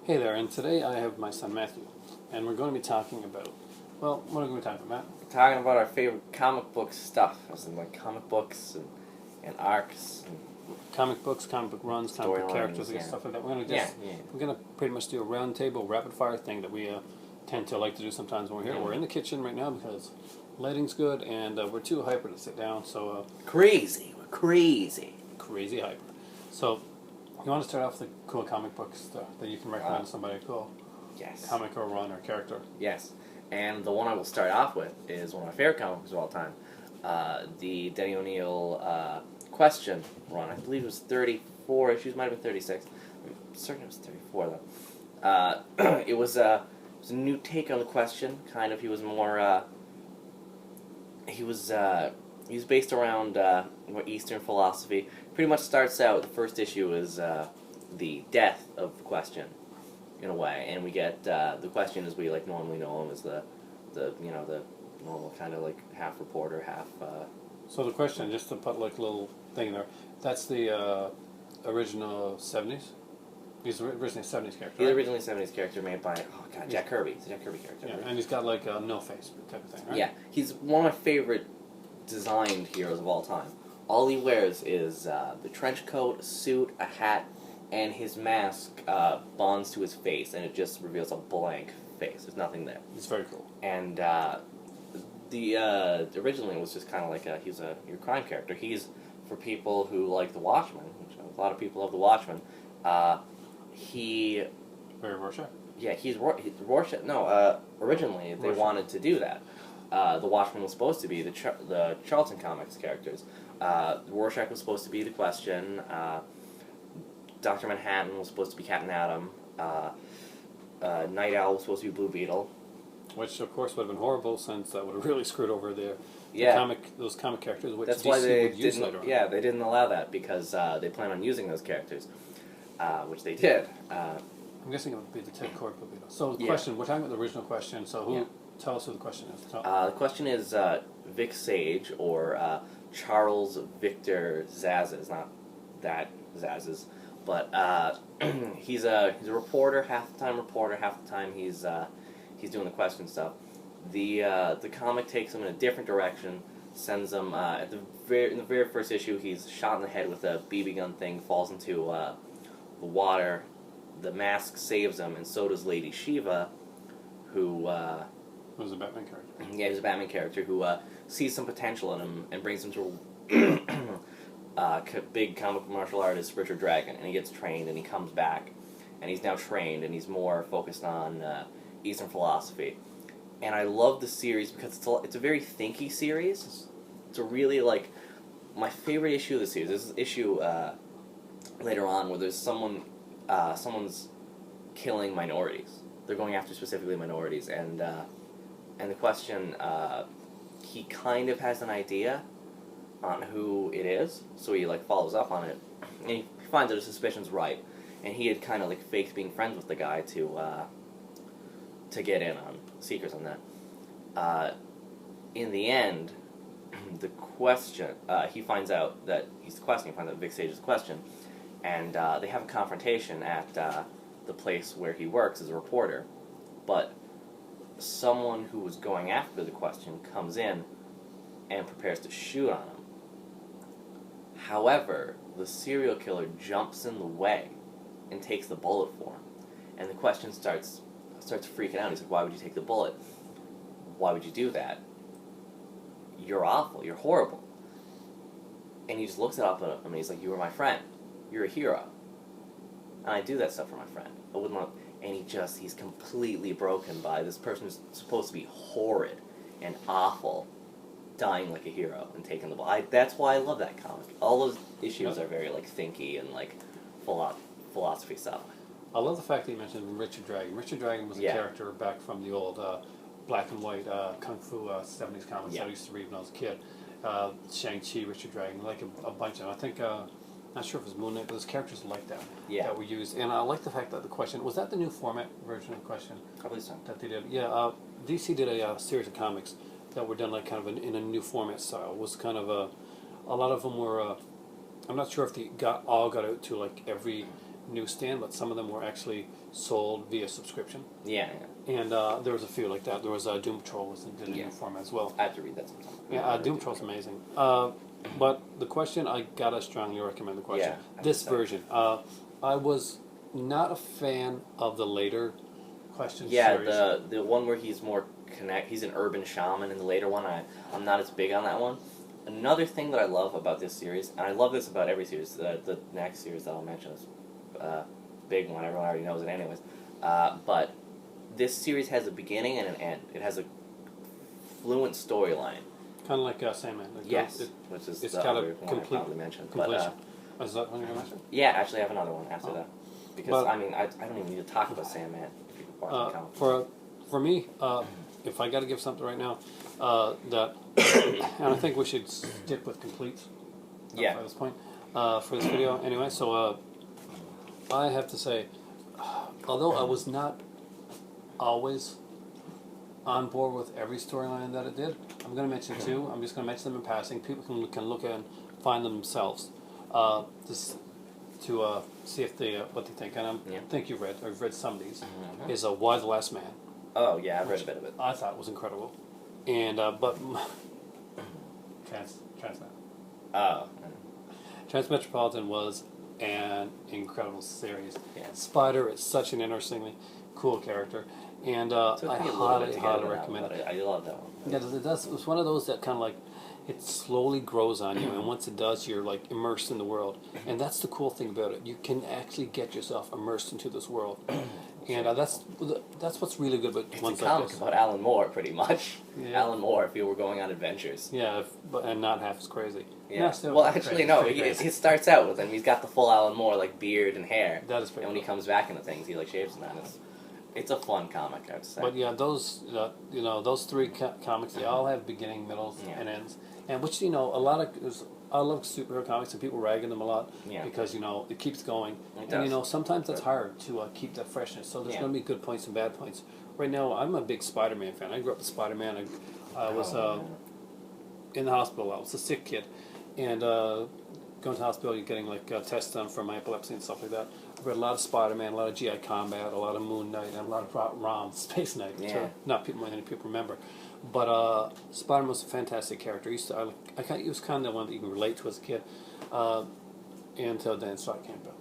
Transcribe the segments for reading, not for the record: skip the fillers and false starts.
Hey there, and today I have my son Matthew, and we're going to be talking about, well, what are we going to be talking about, Matt? Talking about our favorite comic book stuff, as in like comic books and arcs and Comic books, comic book runs, comic book storylines, characters, and yeah. stuff like that. We're going to Yeah, yeah. we're going to pretty much do a round table, rapid fire thing that we tend to like to do sometimes when we're here. Yeah. We're in the kitchen right now because lighting's good, and we're too hyper to sit down, so Crazy, we're crazy. crazy hyper. So, you want to start off with the cool comic books that you can recommend to somebody cool? Yes. Comic or run or character? Yes. And the one I will start off with is one of my favorite comic books of all time. The Denny O'Neil Question run. I believe it was 34 issues, might have been 36. I'm certain it was 34 though. It was a new take on the Question. Kind of, he was more. He was based around more Eastern philosophy. Pretty much starts out. The first issue is the death of the Question, in a way, and we get the Question as we like normally know him as the normal kind of like half reporter, half. So the question, just to put like a little thing there, that's the original 70s? He's originally a 70s character, He's right? originally a 70s character made by Jack Kirby. It's a Jack Kirby character. Yeah, Right? and he's got like a no face type of thing, right? Yeah, he's one of my favorite designed heroes of all time. All he wears is the trench coat, a suit, a hat, and his mask bonds to his face, and it just reveals a blank face. There's nothing there. It's very cool. And originally it was just kind of like he's your crime character. He's for people who like The Watchmen, which a lot of people love The Watchmen. Very Rorschach? Yeah, he's Rorschach. No, originally they Rorschach. wanted to do that. The Watchmen was supposed to be the Charlton Comics characters. Rorschach was supposed to be the Question. Dr. Manhattan was supposed to be Captain Atom. Night Owl was supposed to be Blue Beetle. Which, of course, would have been horrible since that would have really screwed over those comic characters, which That's DC why they would use later didn't. on. Yeah, they didn't allow that because they plan on using those characters, which they did. I'm guessing it would be the Ted Cord Blue Beetle. So, the Yeah. question, we're talking about the original Question, so Yeah. tell us who the Question is. The Question is Vic Sage or Charles Victor Zazes, not that Zazes, but he's a reporter. Half the time reporter, half the time he's doing the Question stuff. The comic takes him in a different direction. Sends him in the very first issue. He's shot in the head with a BB gun thing. Falls into the water. The mask saves him, and so does Lady Shiva, who. Who's a Batman character? Yeah, he's a Batman character who sees some potential in him and brings him to big comic martial artist Richard Dragon, and he gets trained and he comes back, and he's now trained and he's more focused on Eastern philosophy. And I love the series because it's a very thinky series. It's a really like my favorite issue of the series. This is issue later on where there's someone's killing minorities. They're going after specifically minorities, and the Question he kind of has an idea on who it is, so he like follows up on it, and he finds that his suspicion's right, and he had kind of like faked being friends with the guy to get in on secrets on that. In the end, the Question he finds out that he's the Question. He finds out Vic Sage is the Question, and they have a confrontation at the place where he works as a reporter, but someone who was going after the Question comes in and prepares to shoot on him. However, the serial killer jumps in the way and takes the bullet for him, and the Question starts freaking out. He's like, "Why would you take the bullet? Why would you do that? You're awful. You're horrible." And he just looks up at him and he's like, "You were my friend. You're a hero. And I do that stuff for my friend. I wouldn't want." And he's completely broken by this person who's supposed to be horrid and awful, dying like a hero and taking the ball. That's why I love that comic. All those issues are very like thinky and like philosophy stuff. I love the fact that you mentioned Richard Dragon. Richard Dragon was a character back from the old black and white Kung Fu 70s comics that I used to read when I was a kid. Shang-Chi, Richard Dragon, like a bunch of them. I think, not sure if it was Moon Knight, but there's characters like that that were used. And I like the fact that the Question, was that the new format version of the Question? I believe so. That they did? Yeah, DC did a series of comics that were done like kind of in a new format style. It was kind of a lot of them were, I'm not sure if they all got out to like every newsstand, but some of them were actually sold via subscription. Yeah. And there was a few like that. There was Doom Patrol was in a new format as well. I have to read that sometime. Yeah, Doom Patrol's amazing. But the question, I gotta strongly recommend the question. Yeah, This version. I was not a fan of the later question series. Yeah, the one where he's more he's an urban shaman in the later one. I'm not as big on that one. Another thing that I love about this series, and I love this about every series, the next series that I'll mention is big one. Everyone already knows it anyways. But this series has a beginning and an end. It has a fluent storyline. Kind of like Sandman. Yes, which is it's the got other a one I probably mentioned. completion. Is that one you're going to mention? Yeah, actually I have another one after that. Because, But, I mean, I don't even need to talk about Sandman if you watch the comic. For me, if I got to give something right now, that, and I think we should stick with complete. Yeah. At this point, for this video, anyway. So I have to say, although I was not always on board with every storyline that it did, I'm going to mention two. I'm just going to mention them in passing. People can look and find them themselves. Just to see if they what they think. And I think you've read. I've read some of these. Is Why the Last Man? Oh yeah, I've read a bit of it. I thought was incredible, and but Transmet. Oh. Transmetropolitan was an incredible series. Yeah. Spider is such an interestingly cool character, and I highly recommend it. I love that one. Yeah, it does. It's one of those that kind of like it slowly grows on you, and once it does, you're like immersed in the world, and that's the cool thing about it. You can actually get yourself immersed into this world, and that's what's really good about It's ones a like comic this. about Alan Moore, pretty much. Yeah. Alan Moore, if you were going on adventures. Yeah, and not half as crazy. Yeah. No, still Well, pretty actually, crazy. no. Pretty crazy. It starts out with him. He's got the full Alan Moore like beard and hair. That is pretty. And when he comes back into things, he like shaves them. It's a fun comic, I would say. But yeah, those those three comics, they all have beginning, middles, and ends, and which a lot of I love superhero comics, and people ragging them a lot because it keeps going, and sometimes it's hard to keep that freshness. So there's going to be good points and bad points. Right now, I'm a big Spider-Man fan. I grew up with Spider-Man. I was in the hospital. I was a sick kid, and going to the hospital, you're getting like tests done for my epilepsy and stuff like that. I've read a lot of Spider-Man, a lot of G.I. Combat, a lot of Moon Knight, and a lot of Rom, Space Knight, which many people remember. But Spider-Man was a fantastic character. He was kind of the one that you can relate to as a kid until Dan Slott came out.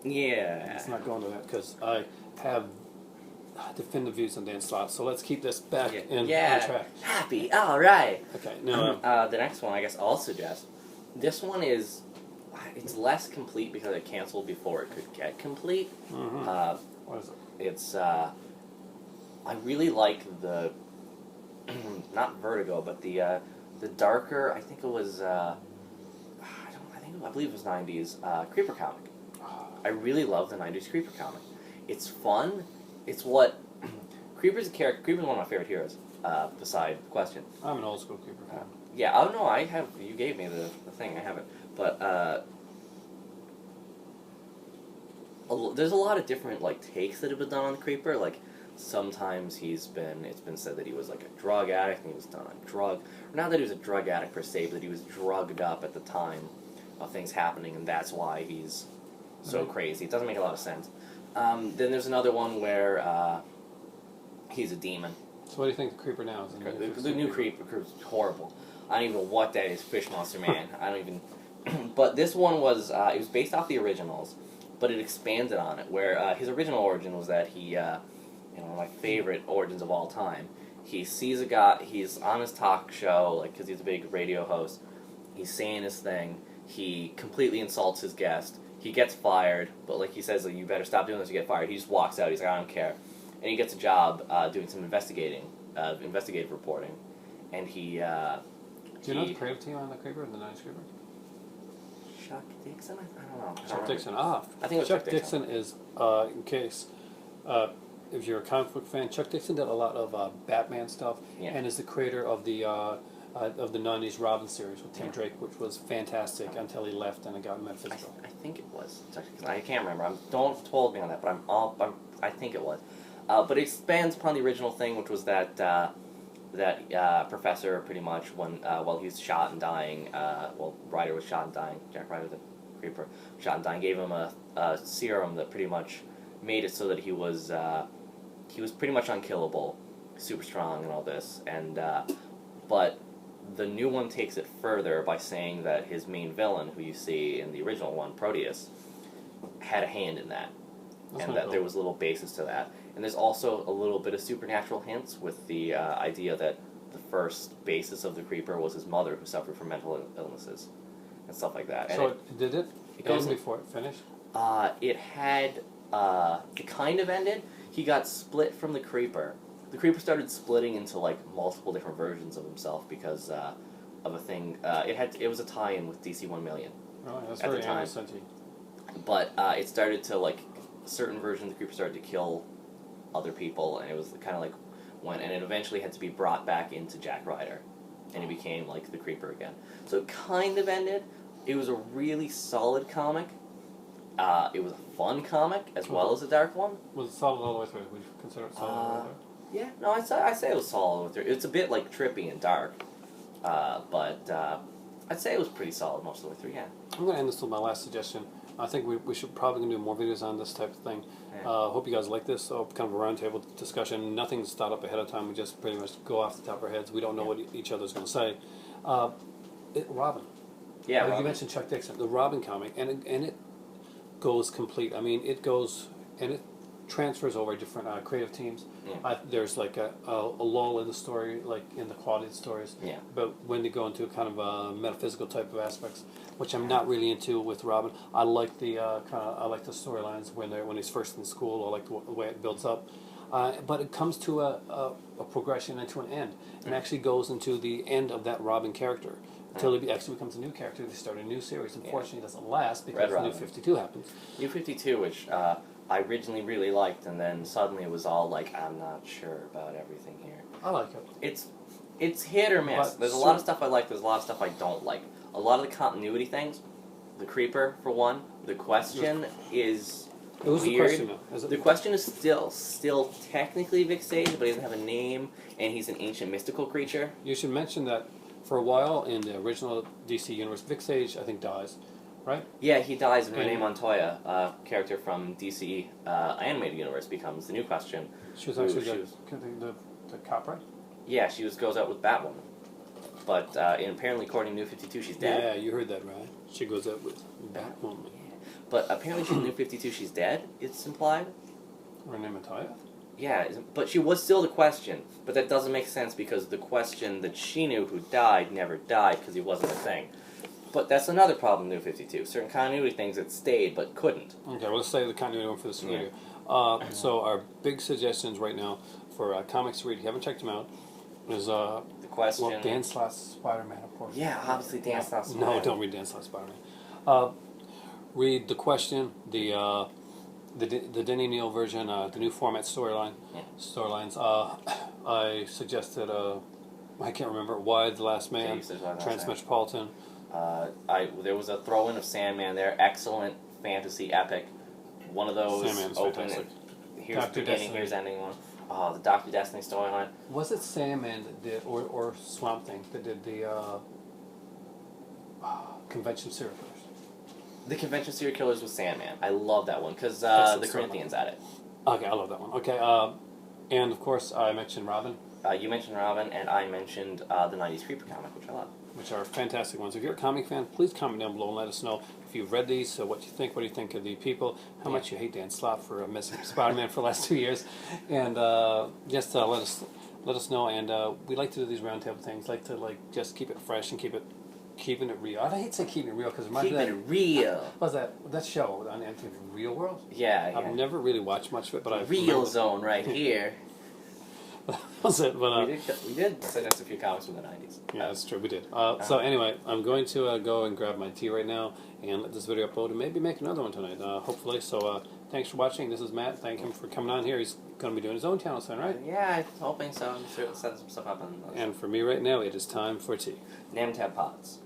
Yeah. Let's not go into that because I have definitive views on Dan Slott. So let's keep this back on track. Happy, all right. Okay. Now, the next one, I guess I'll suggest. This one is... It's less complete because it canceled before it could get complete. What is it? It's I really like the not Vertigo, but the darker. I think it was I believe it was 90s Creeper comic. I really love the 90s Creeper comic. It's fun. It's what Creeper's a character. Creeper's one of my favorite heroes. Beside the question. I'm an old school Creeper fan. Yeah. Oh no, I have. You gave me the thing. I have it, but. There's a lot of different takes that have been done on the Creeper. Like sometimes it's been said that he was like a drug addict and he was done on drug. Or not that he was a drug addict per se, but that he was drugged up at the time of things happening, and that's why he's so crazy. It doesn't make a lot of sense. Then there's another one where he's a demon. So what do you think the Creeper now is? The new Creeper is horrible. I don't even know what that is. Fish Monster Man. I don't even. But this one was it was based off the originals. But it expanded on it, where his original origin was that he, one of my favorite origins of all time, he sees a guy, he's on his talk show, because he's a big radio host, he's saying his thing, he completely insults his guest, he gets fired, but he says, you better stop doing this, you get fired, he just walks out, he's like, I don't care, and he gets a job doing some investigative reporting, and he... Do you know the creative team on the Creeper, the 90s Creeper? Chuck Dixon? I don't know. Chuck Dixon. I think it was Chuck Dixon is, in case, if you're a comic book fan, Chuck Dixon did a lot of Batman stuff, and is the creator of the 90s Robin series with Tim Drake, which was fantastic until he left and it got metaphysical. I think it was Chuck Dixon. I can't remember. Don't hold me on that, but I think it was. But it expands upon the original thing, which was that professor pretty much while he was shot and dying, Ryder was shot and dying, Jack Ryder, the Creeper shot and died, and gave him a serum that pretty much made it so that he was pretty much unkillable, super strong and all this, and but the new one takes it further by saying that his main villain, who you see in the original one, Proteus, had a hand in that. That's and that cool. there was a little basis to that. And there's also a little bit of supernatural hints with the idea that the first basis of the Creeper was his mother, who suffered from mental illnesses and stuff like that. So and did it goes end in- before it finished? it had it kind of ended. He got split from the Creeper. The Creeper started splitting into like multiple different versions of himself because of a thing. It was a tie-in with DC 1 Million. Oh, that's At the very time. Anderson-y. But it started to, like, certain versions of the Creeper started to kill other people, and it was kind of like and it eventually had to be brought back into Jack Ryder, and he became, like, the Creeper again. So it kind of ended. It was a really solid comic. It was a fun comic, as well as a dark one. Was it solid all the way through? Would you consider it solid all the way through? Yeah, no, I'd say it was solid with it. It's a bit, like, trippy and dark, but I'd say it was pretty solid most of the way through, yeah. I'm going to end this with my last suggestion. I think we should probably do more videos on this type of thing. Yeah. Hope you guys like this. So kind of a roundtable discussion. Nothing's thought up ahead of time. We just pretty much go off the top of our heads. We don't know what each other's going to say. Robin. Yeah, You Robin. mentioned Chuck Dixon, the Robin comic, and it goes complete. I mean, it goes and it transfers over different creative teams. Yeah. There's like a lull in the story, like in the quality of the stories. Yeah. But when they go into kind of metaphysical type of aspects, which I'm not really into with Robin, I like the I like the storylines when he's first in school. I like the way it builds up. But it comes to a progression and to an end, and actually goes into the end of that Robin character until he actually becomes a new character. They start a new series. Unfortunately, it doesn't last because Red the New Robin. 52 happens. New 52, which I originally really liked, and then suddenly it was all like, I'm not sure about everything here. I like it. It's hit or miss. But There's a lot of stuff I like, there's a lot of stuff I don't like. A lot of the continuity things, the Creeper, for one, the Question is Who's the weird. question now? Is it The Question is still technically Vic Sage, but he doesn't have a name, and he's an ancient mystical creature. You should mention that for a while in the original DC universe, Vic Sage, I think, dies, right? Yeah, he dies, and And- Renee Montoya, a character from DC animated universe, becomes the New Question. She was Ooh, actually she the cop, right? Yeah, she goes out with Batwoman. But apparently, according to New 52, she's dead. Yeah, you heard that right. She goes out with Batwoman. But apparently, she's New 52, she's dead, it's implied. Renee Montoya? Yeah, but she was still the Question. But that doesn't make sense because the Question that she knew who died never died because he wasn't a thing. But that's another problem in New 52. Certain continuity things that stayed but couldn't. Okay, well, let's say the continuity one for this Yeah. video. So our big suggestions right now for comics to read, if you haven't checked them out, is The Question. well, Dan Slott's Spider-Man, of course. Yeah, obviously Dan Slott's No, Spider-Man. don't read Dan Slott's Spider-Man. Read The Question, the Denny Neal version, the new format storylines. I suggested, I can't remember, Why the Last Man, you said Why the Last Man. Transmetropolitan. There was a throw-in of Sandman there. Excellent fantasy epic. One of those Sandman's open. fantastic. Here's Dr. beginning, Destiny. here's ending one. The Dr. Destiny storyline. Was it Sandman that did, or Swamp Thing that did the convention serial killers? The Convention Serial Killers was Sandman. I love that one because Excellent the storyline. Corinthians at it. Okay, I love that one. Okay, and of course I mentioned Robin, You mentioned Robin, and I mentioned the 90s Creeper comic, which I love. which are fantastic ones. If you're a comic fan, please comment down below and let us know if you've read these, so what you think, what do you think of the people, how much you hate Dan Slott for missing Spider-Man for the last 2 years, and just let us know. And we like to do these roundtable things, like to just keep it fresh and keeping it real. I hate to say keeping it real because Keeping it real. What's that show on MTV, Real World? Yeah, I've never really watched much of it, but I've Real Zone right here. Was it? But we did suggest a few comics from the 90s. yeah, that's true. We did. So anyway, I'm going to go and grab my tea right now and let this video upload and maybe make another one tonight, hopefully. So thanks for watching. This is Matt. Thank him for coming on here. He's going to be doing his own channel soon, right? Yeah, I'm hoping so. I'm sure it'll set some stuff up on those. And for me right now, it is time for tea. Namtab Pods.